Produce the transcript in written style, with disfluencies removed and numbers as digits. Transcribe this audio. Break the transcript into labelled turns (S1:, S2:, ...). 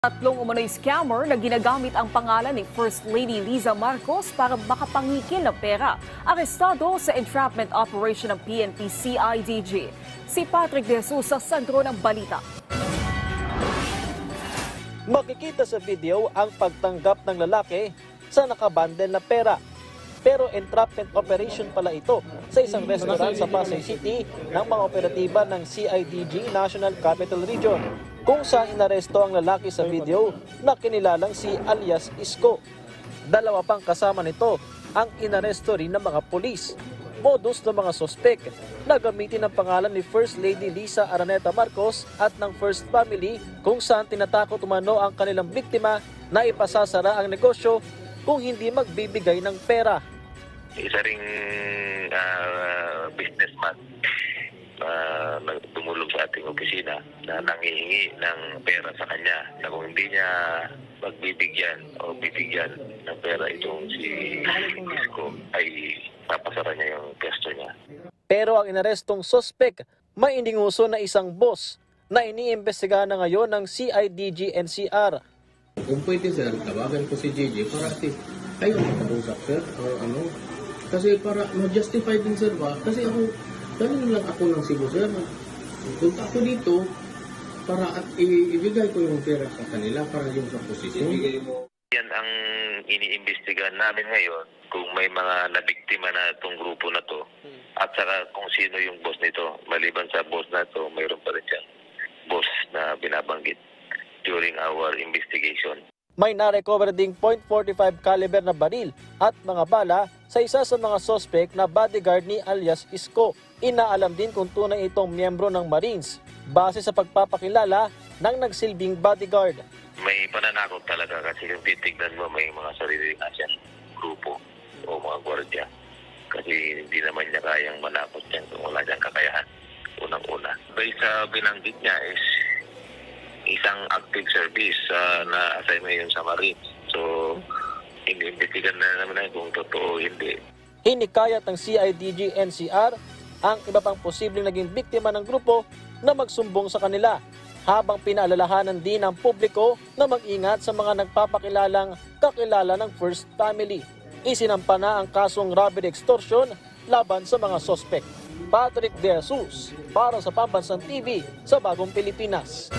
S1: Tatlong umano'y scammer na ginagamit ang pangalan ni First Lady Liza Marcos para makapangikil ng pera. Arestado sa entrapment operation ng PNP CIDG. Si Patrick De Jesus sa sentro ng balita.
S2: Makikita sa video ang pagtanggap ng lalaki sa nakabundle na pera. Pero entrapment operation pala ito sa isang restaurant sa Pasay City ng mga operatiba ng CIDG National Capital Region, kung saan inaresto ang lalaki sa video na kinilalang si alias Isko. Dalawa pang kasama nito ang inaresto rin ng mga pulis. Modus ng mga sospek na gamitin ang pangalan ni First Lady Liza Araneta Marcos at ng First Family, kung saan tinatakot umano ang kanilang biktima na ipasasara ang negosyo kung hindi magbibigay ng pera.
S3: Isa ring businessman na tumulong sa ating opisina na nangihingi ng pera sa kanya, na kung hindi niya magbibigyan o bibigyan ng pera itong si Isko, ay papasara niya yung pwesto niya.
S2: Pero ang inarestong sospek, may ininguso na isang boss na iniimbestigahan na ngayon ng CIDG-NCR.
S4: Kung pwede sir, tawagan ko si JJ para kayo makapag-usap sir o ano. Kasi para ma-justify din sir ba? Kasi ako, ganun lang ako ng Cebu sir. Punta ako dito para at ibigay ko yung pera sa kanila para yung sa posisyon.
S3: Yan ang iniimbestigahan namin ngayon, kung may mga nabiktima na itong grupo na to, at saka kung sino yung boss nito. Maliban sa boss na to, mayroon pa rin siyang boss na binabanggit during our investigation.
S2: May na-recover ding .45 caliber na baril at mga bala sa isa sa mga suspect na bodyguard ni alias Isko. Inaalam din kung tunay itong miyembro ng Marines base sa pagpapakilala ng nagsilbing bodyguard.
S3: May pananakot talaga kasi kung titignan mo, may mga sarili nga siyang grupo o mga gwardiya. Kasi hindi naman niya kayang manakot yan kung wala siyang kakayahan. Unang-una. Based sa binanggit niya is isang active service na assign ngayon sa Marines. So, iniimbestigan na naman kung totoo o hindi.
S2: Hinikayat ng CIDG-NCR ang iba pang posibleng naging biktima ng grupo na magsumbong sa kanila, habang pinaalalahanan din ng publiko na mag-ingat sa mga nagpapakilalang kakilala ng First Family. Isinampa na ang kasong robbery extortion laban sa mga sospek. Patrick De Jesus para sa Pambansang TV sa Bagong Pilipinas.